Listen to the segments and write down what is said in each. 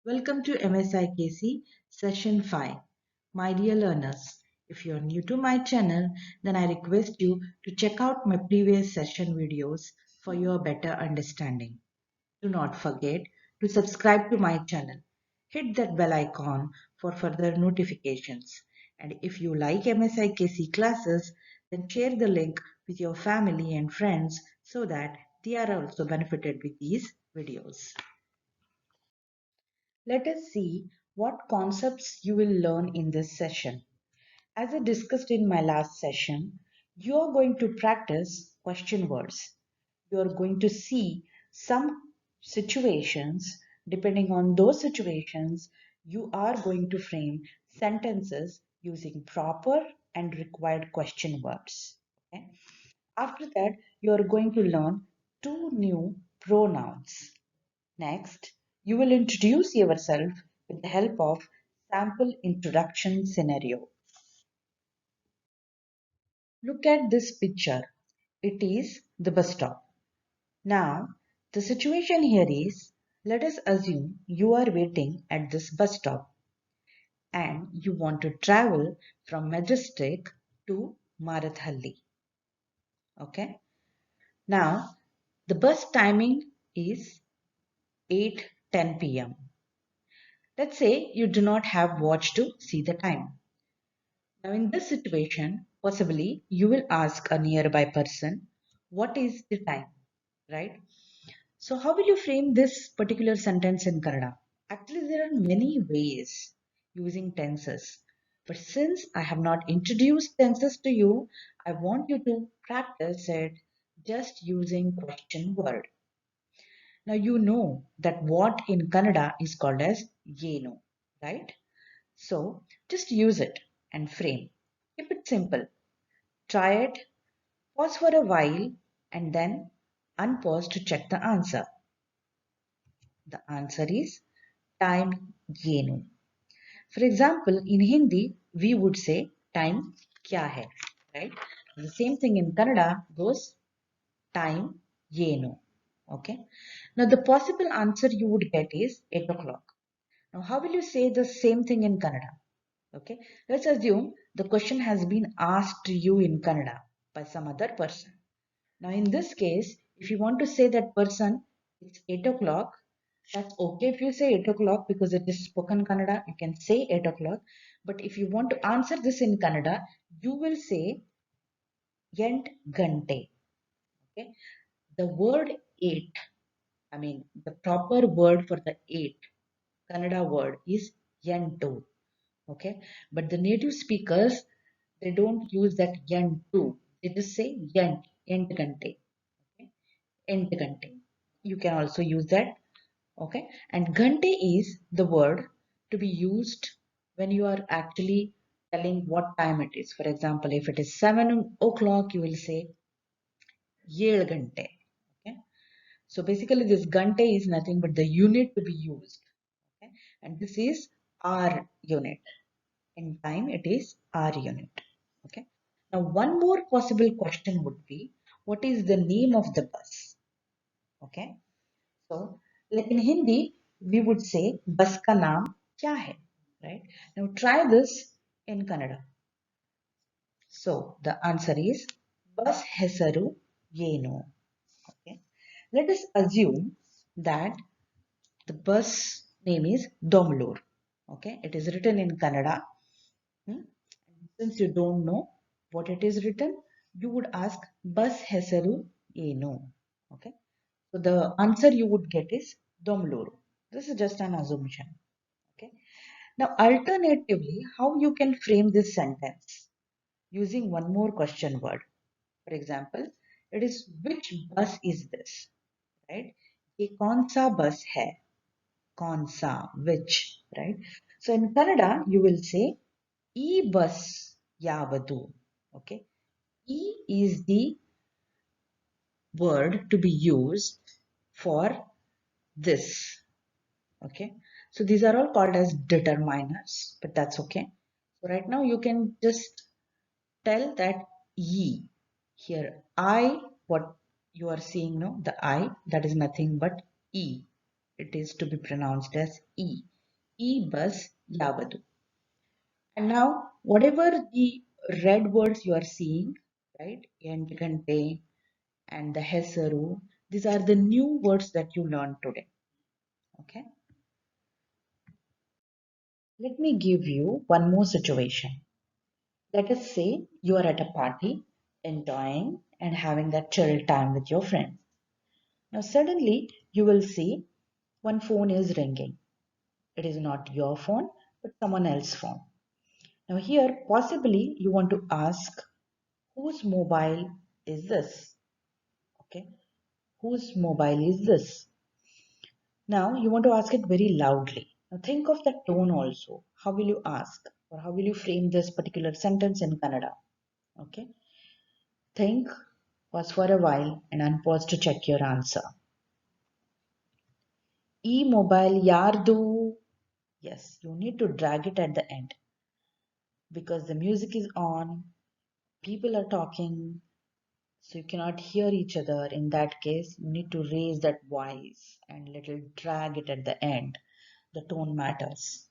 Welcome to MSIKC Session 5. My dear learners, if you are new to my channel, then I request you to check out my previous session videos for your better understanding. Do not forget to subscribe to my channel. Hit that bell icon for further notifications. And if you like MSIKC classes, then share the link with your family and friends so that they are also benefited with these videos. Let us see what concepts you will learn in this session. As I discussed in my last session, you are going to practice question words. You are going to see some situations. Depending on those situations, you are going to frame sentences using proper and required question words. Okay? After that, you are going to learn two new pronouns. Next, you will introduce yourself with the help of sample introduction scenario. Look at this picture. It is the bus stop. Now, the situation here is, let us assume you are waiting at this bus stop and you want to travel from Majestic to Marathalli. Okay. Now, the bus timing is 8:10 p.m. Let's say you do not have watch to see the time. Now, in this situation, possibly you will ask a nearby person, what is the time, right? So, how will you frame this particular sentence in Kannada? Actually, there are many ways using tenses. But since I have not introduced tenses to you, I want you to practice it just using question word. Now, you know that what in Kannada is called as yenu, right? So, just use it and frame. Keep it simple. Try it, pause for a while, and then unpause to check the answer. The answer is time yenu. For example, in Hindi, we would say time kya hai, right? The same thing in Kannada goes time yenu. Okay. Now, the possible answer you would get is 8 o'clock. Now, how will you say the same thing in Kannada? Okay. Let's assume the question has been asked to you in Kannada by some other person. Now, in this case, if you want to say that person, it's 8 o'clock, that's okay if you say 8 o'clock because it is spoken Kannada, you can say 8 o'clock. But if you want to answer this in Kannada, you will say Yent Gante. Okay. The word 8, I mean, the proper word for the 8, Kannada word is Yentu. Okay. But the native speakers, they don't use that Yentu. They just say Yent Gante. Okay. Yent Gante. You can also use that. Okay. And Ghante is the word to be used when you are actually telling what time it is. For example, if it is 7 o'clock, you will say Yel Ghante. Okay. So basically this Ghante is nothing but the unit to be used. Okay. And this is our unit. In time, it is our unit. Okay. Now, one more possible question would be, what is the name of the bus? Okay. So, like in Hindi, we would say bus ka naam kya hai, right? Now try this in Kannada. So the answer is bus hesaru yenu. Okay. Let us assume that the bus name is Domlur. Okay. It is written in Kannada. Hmm? Since you don't know what it is written, you would ask bus hesaru yenu. Okay. So the answer you would get is Domluru. This is just an assumption. Okay. Now, alternatively, how you can frame this sentence using one more question word. For example, it is which bus is this? Right? ये कौन सा bus है? कौन सा, which, right? So in Kannada, you will say e bus yavadu. Okay. E is the word to be used for this. Okay. So these are all called as determiners, but that's okay. So right now you can just tell that ye. Here I, what you are seeing now, the I, that is nothing but E. It is to be pronounced as E. E bus yavadu. And now, whatever the red words you are seeing, right? Entikante and the hesaru, these are the new words that you learned today. Okay. Let me give you one more situation. Let us say you are at a party, enjoying and having that chill time with your friends. Now, suddenly you will see one phone is ringing. It is not your phone, but someone else's phone. Now, here, possibly you want to ask, whose mobile is this? Okay, whose mobile is this? Now, you want to ask it very loudly. Now, think of the tone also. How will you ask, or how will you frame this particular sentence in Kannada? Okay, think, pause for a while, and unpause to check your answer. E-mobile yardu. Yes, you need to drag it at the end because the music is on, people are talking, so you cannot hear each other. In that case, you need to raise that voice and little drag it at the end. The tone matters.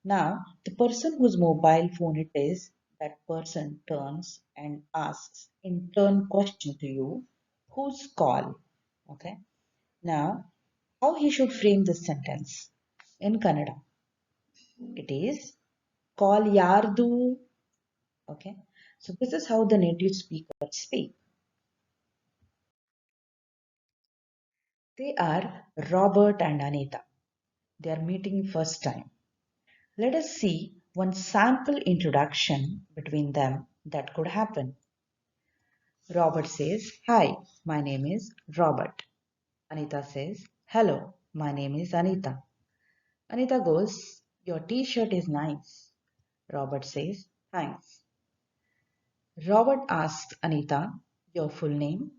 Now, the person whose mobile phone it is, that person turns and asks in turn question to you, whose call? Okay. Now, how he should frame this sentence in Kannada? It is call yardu. Okay. So this is how the native speakers speak. They are Robert and Anita. They are meeting first time. Let us see one sample introduction between them that could happen. Robert says, "Hi, my name is Robert." Anita says, "Hello, my name is Anita." Anita goes, "Your t-shirt is nice." Robert says, "Thanks." Robert asks Anita, "Your full name?"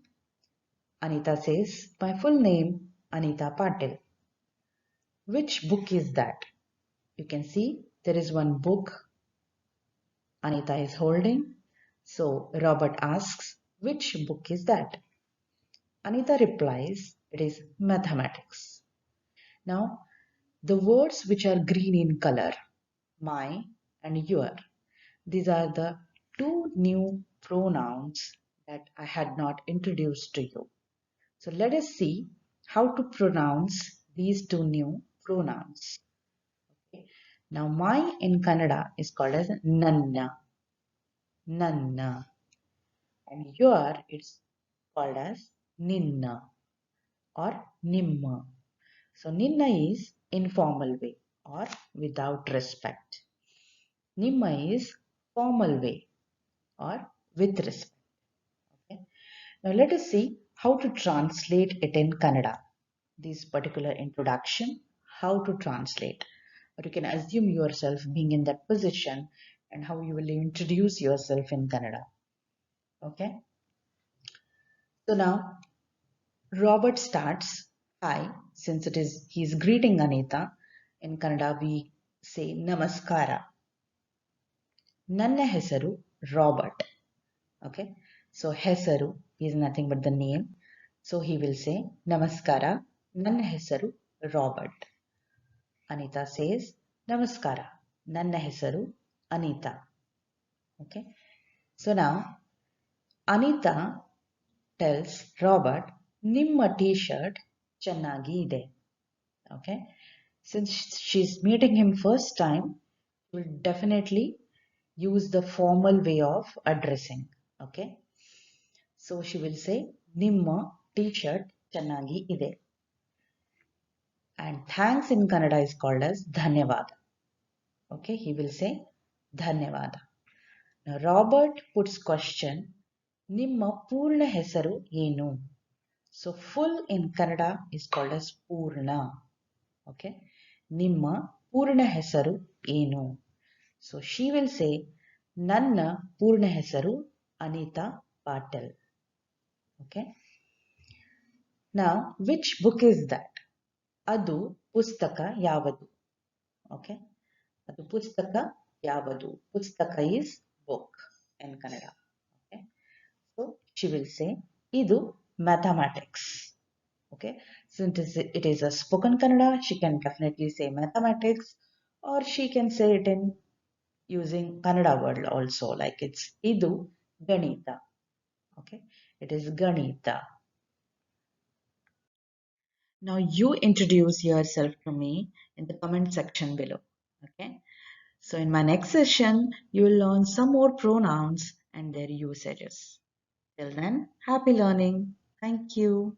Anita says, "My full name, Anita Patil." Which book is that? You can see there is one book Anita is holding. So Robert asks, "Which book is that?" Anita replies, "It is mathematics." Now, the words which are green in color, my and your, these are the two new pronouns that I had not introduced to you. So let us see how to pronounce these two new pronouns. Okay. Now, my in Kannada is called as nanna, nanna, and your it's called as ninna or nimma. So, ninna is informal way or without respect. Nimma is formal way or with respect. Okay. Now let us see how to translate it in Kannada. This particular introduction, how to translate. Or you can assume yourself being in that position and how you will introduce yourself in Kannada. Okay. So now Robert starts, "Hi," since it is he's greeting Anita. In Kannada we say Namaskara. Nanna hesaru Robert. Okay. So hesaru is nothing but the name. So he will say Namaskara. Nanna hesaru Robert. Anita says Namaskara. Nanna hesaru Anita. Okay. So now Anita tells Robert, "Nimma t-shirt channagi ide." Okay. Since she's meeting him first time, she will definitely use the formal way of addressing. Okay. So she will say, "Nimma t-shirt channagi ide." And thanks in Kannada is called as Dhanyavada. Okay, he will say Dhanyavada. Now Robert puts question, "Nimma purna hesaru enu?" So full in Kannada is called as Purna. Okay, Nimma purna hesaru enu? So she will say, "Nanna purna hesaru Anita Patel." Okay. Now, which book is that? ಅದು ಪುಸ್ತಕ ಯಾವುದು? Okay. ಅದು ಪುಸ್ತಕ ಯಾವುದು? ಪುಸ್ತಕ is book in Kannada. Okay. So she will say, ಇದು mathematics. Okay. Since it is a spoken Kannada, she can definitely say mathematics. or she can say it in using Kannada word also, like it's Idu Ganita. Okay, it is Ganita. Now you introduce yourself to me in the comment section below. Okay, so in my next session, you will learn some more pronouns and their usages. Till then, happy learning. Thank you.